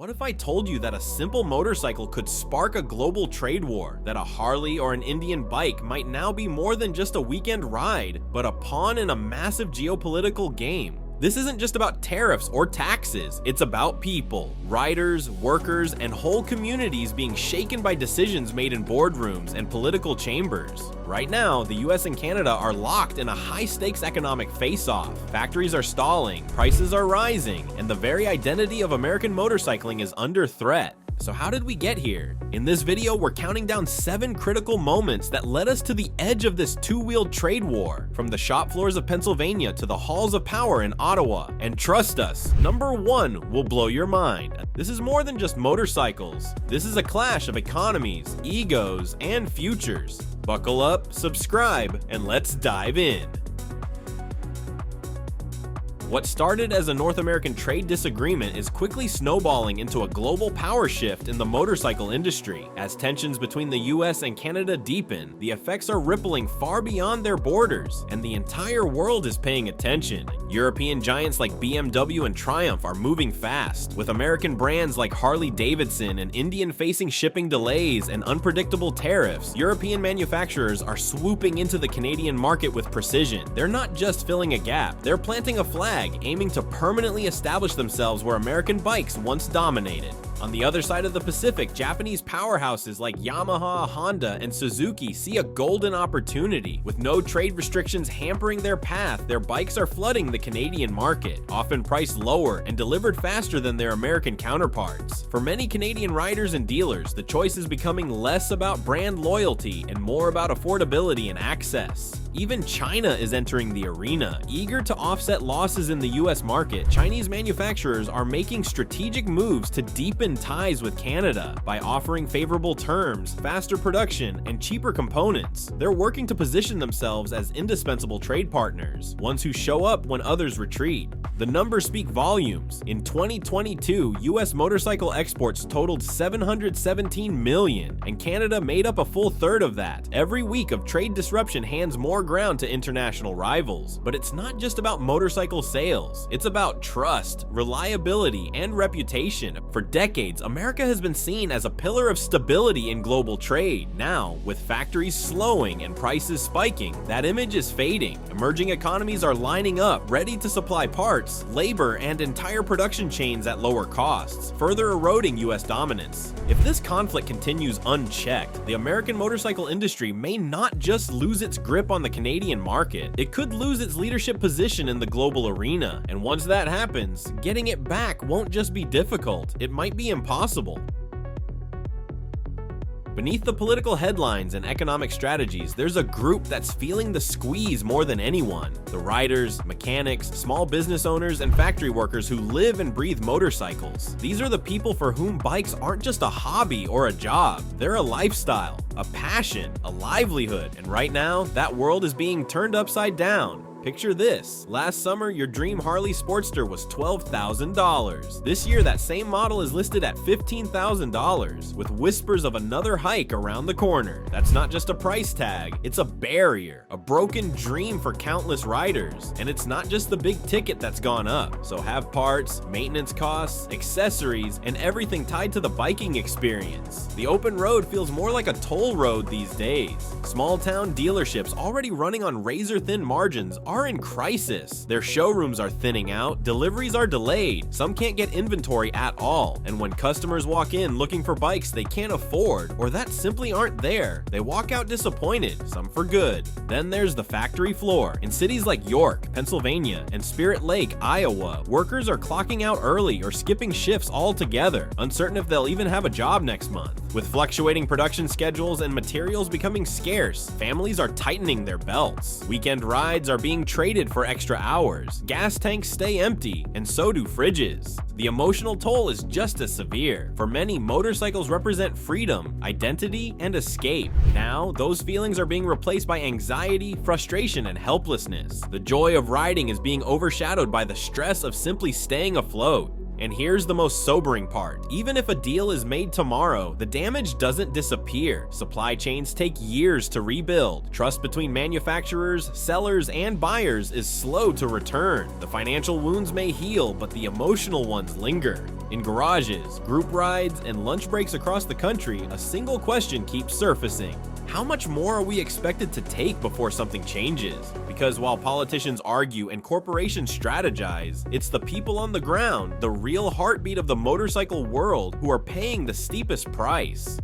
What if I told you that a simple motorcycle could spark a global trade war, that a Harley or an Indian bike might now be more than just a weekend ride, but a pawn in a massive geopolitical game? This isn't just about tariffs or taxes, it's about people, riders, workers, and whole communities being shaken by decisions made in boardrooms and political chambers. Right now, the US and Canada are locked in a high-stakes economic face-off. Factories are stalling, prices are rising, and the very identity of American motorcycling is under threat. So how did we get here? In this video, we're counting down 7 critical moments that led us to the edge of this two-wheeled trade war, from the shop floors of Pennsylvania to the halls of power in Ottawa. And trust us, number 1 will blow your mind. This is more than just motorcycles. This is a clash of economies, egos, and futures. Buckle up, subscribe, and let's dive in. What started as a North American trade disagreement is quickly snowballing into a global power shift in the motorcycle industry. As tensions between the US and Canada deepen, the effects are rippling far beyond their borders, and the entire world is paying attention. European giants like BMW and Triumph are moving fast, with American brands like Harley-Davidson and Indian facing shipping delays and unpredictable tariffs. European manufacturers are swooping into the Canadian market with precision. They're not just filling a gap, they're planting a flag, aiming to permanently establish themselves where American bikes once dominated. On the other side of the Pacific, Japanese powerhouses like Yamaha, Honda, and Suzuki see a golden opportunity. With no trade restrictions hampering their path, their bikes are flooding the Canadian market, often priced lower and delivered faster than their American counterparts. For many Canadian riders and dealers, the choice is becoming less about brand loyalty and more about affordability and access. Even China is entering the arena. Eager to offset losses in the US market, Chinese manufacturers are making strategic moves to deepen ties with Canada by offering favorable terms, faster production, and cheaper components. They're working to position themselves as indispensable trade partners, ones who show up when others retreat. The numbers speak volumes. In 2022, US motorcycle exports totaled 717 million, and Canada made up a full third of that. Every week of trade disruption hands more ground to international rivals. But it's not just about motorcycle sales. It's about trust, reliability, and reputation. For decades, America has been seen as a pillar of stability in global trade. Now, with factories slowing and prices spiking, that image is fading. Emerging economies are lining up, ready to supply parts, labor, and entire production chains at lower costs, further eroding US dominance. If this conflict continues unchecked, the American motorcycle industry may not just lose its grip on the Canadian market, it could lose its leadership position in the global arena. And once that happens, getting it back won't just be difficult, it might be impossible. Beneath the political headlines and economic strategies, there's a group that's feeling the squeeze more than anyone. The riders, mechanics, small business owners, and factory workers who live and breathe motorcycles. These are the people for whom bikes aren't just a hobby or a job. They're a lifestyle, a passion, a livelihood. And right now, that world is being turned upside down. Picture this. Last summer, your dream Harley Sportster was $12,000. This year, that same model is listed at $15,000, with whispers of another hike around the corner. That's not just a price tag, it's a barrier, a broken dream for countless riders. And it's not just the big ticket that's gone up. So have parts, maintenance costs, accessories, and everything tied to the biking experience. The open road feels more like a toll road these days. Small town dealerships already running on razor-thin margins are in crisis. Their showrooms are thinning out, deliveries are delayed, some can't get inventory at all, and when customers walk in looking for bikes they can't afford or that simply aren't there, they walk out disappointed, some for good. Then there's the factory floor. In cities like York, Pennsylvania, and Spirit Lake, Iowa, workers are clocking out early or skipping shifts altogether, uncertain if they'll even have a job next month. With fluctuating production schedules and materials becoming scarce, families are tightening their belts. Weekend rides are being traded for extra hours. Gas tanks stay empty, and so do fridges. The emotional toll is just as severe. For many, motorcycles represent freedom, identity, and escape. Now, those feelings are being replaced by anxiety, frustration, and helplessness. The joy of riding is being overshadowed by the stress of simply staying afloat. And here's the most sobering part. Even if a deal is made tomorrow, the damage doesn't disappear. Supply chains take years to rebuild. Trust between manufacturers, sellers, and buyers is slow to return. The financial wounds may heal, but the emotional ones linger. In garages, group rides, and lunch breaks across the country, a single question keeps surfacing. How much more are we expected to take before something changes? Because while politicians argue and corporations strategize, it's the people on the ground, the real heartbeat of the motorcycle world, who are paying the steepest price.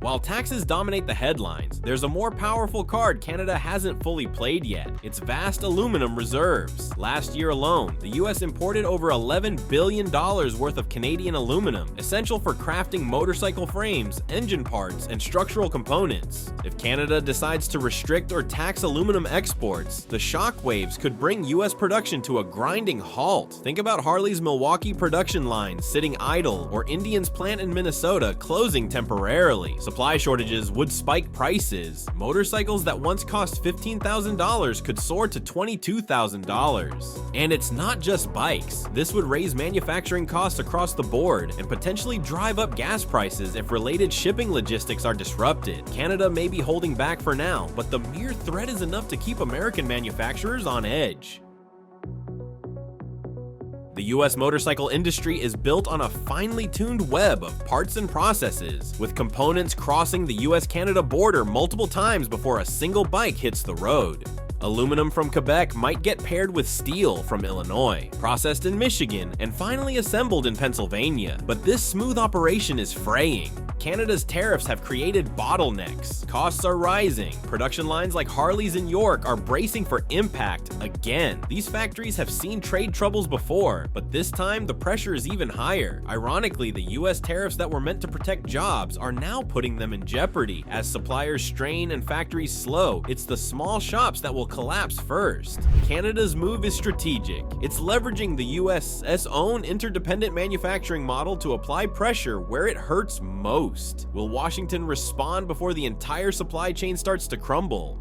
While taxes dominate the headlines, there's a more powerful card Canada hasn't fully played yet: its vast aluminum reserves. Last year alone, the US imported over $11 billion worth of Canadian aluminum, essential for crafting motorcycle frames, engine parts, and structural components. If Canada decides to restrict or tax aluminum exports, the shockwaves could bring US production to a grinding halt. Think about Harley's Milwaukee production line sitting idle, or Indian's plant in Minnesota closing temporarily. Supply shortages would spike prices. Motorcycles that once cost $15,000 could soar to $22,000. And it's not just bikes. This would raise manufacturing costs across the board and potentially drive up gas prices if related shipping logistics are disrupted. Canada may be holding back for now, but the mere threat is enough to keep American manufacturers on edge. The US motorcycle industry is built on a finely tuned web of parts and processes, with components crossing the US-Canada border multiple times before a single bike hits the road. Aluminum from Quebec might get paired with steel from Illinois, processed in Michigan, and finally assembled in Pennsylvania. But this smooth operation is fraying. Canada's tariffs have created bottlenecks. Costs are rising. Production lines like Harley's in York are bracing for impact again. These factories have seen trade troubles before, but this time the pressure is even higher. Ironically, the US tariffs that were meant to protect jobs are now putting them in jeopardy. As suppliers strain and factories slow, it's the small shops that will collapse first. Canada's move is strategic. It's leveraging the US's own interdependent manufacturing model to apply pressure where it hurts most. Will Washington respond before the entire supply chain starts to crumble?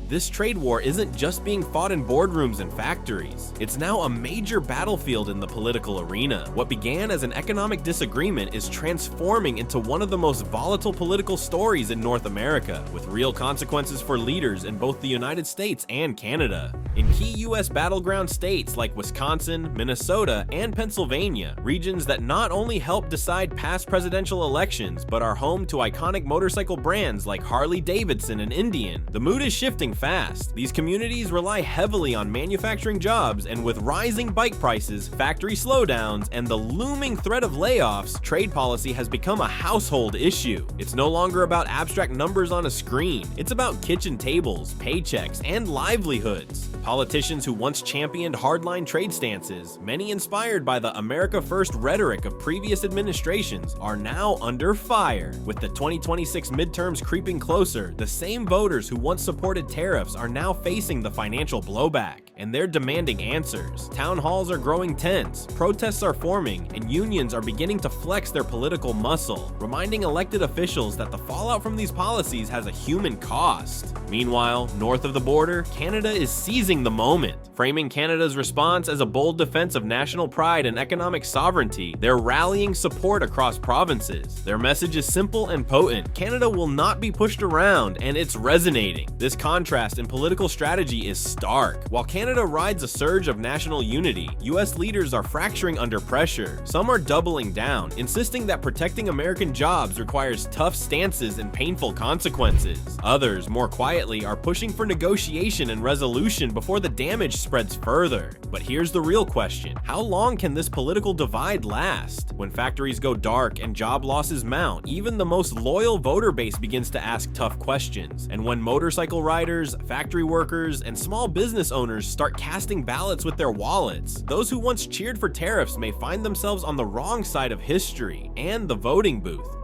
This trade war isn't just being fought in boardrooms and factories. It's now a major battlefield in the political arena. What began as an economic disagreement is transforming into one of the most volatile political stories in North America, with real consequences for leaders in both the United States and Canada. In key US battleground states like Wisconsin, Minnesota, and Pennsylvania, regions that not only help decide past presidential elections, but are home to iconic motorcycle brands like Harley-Davidson and Indian, the mood is shifting fast. These communities rely heavily on manufacturing jobs, and with rising bike prices, factory slowdowns, and the looming threat of layoffs, trade policy has become a household issue. It's no longer about abstract numbers on a screen. It's about kitchen tables, paychecks, and livelihoods. Politicians who once championed hardline trade stances, many inspired by the America First rhetoric of previous administrations, are now under fire. With the 2026 midterms creeping closer, the same voters who once supported tariffs are now facing the financial blowback, and they're demanding answers. Town halls are growing tense, protests are forming, and unions are beginning to flex their political muscle, reminding elected officials that the fallout from these policies has a human cost. Meanwhile, north of the border, Canada is seizing the moment. Framing Canada's response as a bold defense of national pride and economic sovereignty, they're rallying support across provinces. Their message is simple and potent: Canada will not be pushed around, and it's resonating. This contrast in political strategy is stark. While Canada rides a surge of national unity, US leaders are fracturing under pressure. Some are doubling down, insisting that protecting American jobs requires tough stances and painful consequences. Others, more quietly, are pushing for negotiation and resolution before the damage spreads further. But here's the real question: how long can this political divide last? When factories go dark and job losses mount, even the most loyal voter base begins to ask tough questions. And when motorcycle riders, factory workers, and small business owners start casting ballots with their wallets, those who once cheered for tariffs may find themselves on the wrong side of history and the voting booth.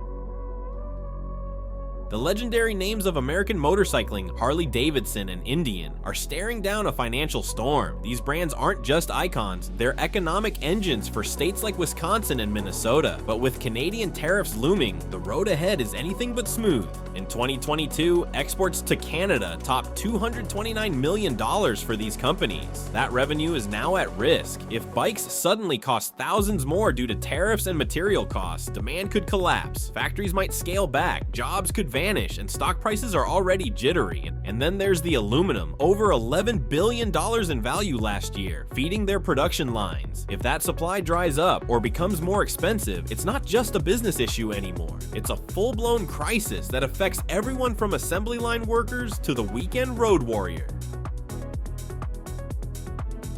The legendary names of American motorcycling, Harley-Davidson and Indian, are staring down a financial storm. These brands aren't just icons, they're economic engines for states like Wisconsin and Minnesota. But with Canadian tariffs looming, the road ahead is anything but smooth. In 2022, exports to Canada topped $229 million for these companies. That revenue is now at risk. If bikes suddenly cost thousands more due to tariffs and material costs, demand could collapse, factories might scale back, jobs could vanish, and stock prices are already jittery. And then there's the aluminum, over $11 billion in value last year, feeding their production lines. If that supply dries up or becomes more expensive, it's not just a business issue anymore. It's a full-blown crisis that affects everyone from assembly line workers to the weekend road warrior.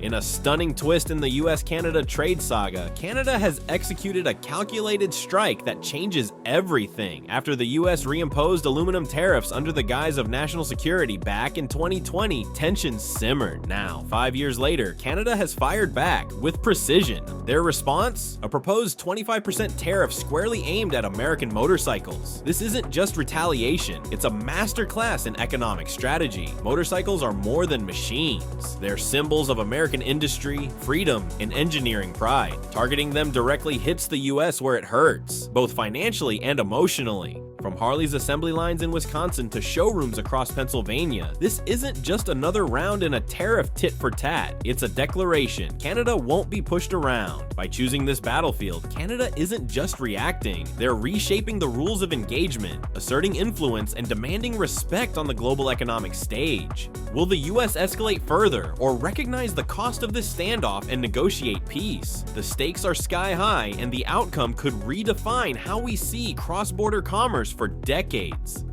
In a stunning twist in the US-Canada trade saga, Canada has executed a calculated strike that changes everything. After the US reimposed aluminum tariffs under the guise of national security back in 2020, tensions simmered. Now, 5 years later, Canada has fired back with precision. Their response? A proposed 25% tariff squarely aimed at American motorcycles. This isn't just retaliation, it's a masterclass in economic strategy. Motorcycles are more than machines. They're symbols of American industry, freedom, and engineering pride. Targeting them directly hits the US where it hurts, both financially and emotionally. From Harley's assembly lines in Wisconsin to showrooms across Pennsylvania, this isn't just another round in a tariff tit for tat. It's a declaration. Canada won't be pushed around. By choosing this battlefield, Canada isn't just reacting, they're reshaping the rules of engagement, asserting influence, and demanding respect on the global economic stage. Will the US escalate further, or recognize the cost of this standoff and negotiate peace? The stakes are sky high, and the outcome could redefine how we see cross-border commerce for decades.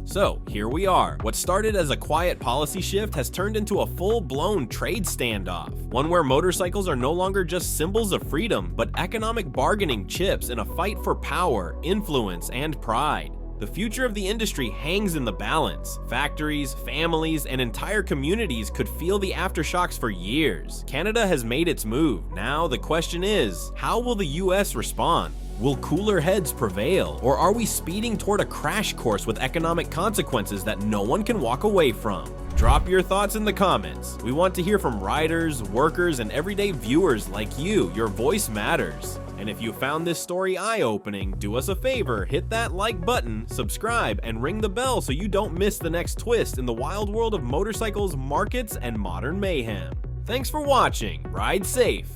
So here we are. What started as a quiet policy shift has turned into a full-blown trade standoff. One where motorcycles are no longer just symbols of freedom, but economic bargaining chips in a fight for power, influence, and pride. The future of the industry hangs in the balance. Factories, families, and entire communities could feel the aftershocks for years. Canada has made its move. Now the question is, how will the US respond? Will cooler heads prevail, or are we speeding toward a crash course with economic consequences that no one can walk away from? Drop your thoughts in the comments. We want to hear from riders, workers, and everyday viewers like you. Your voice matters. And if you found this story eye-opening, do us a favor, hit that like button, subscribe, and ring the bell so you don't miss the next twist in the wild world of motorcycles, markets, and modern mayhem. Thanks for watching. Ride safe.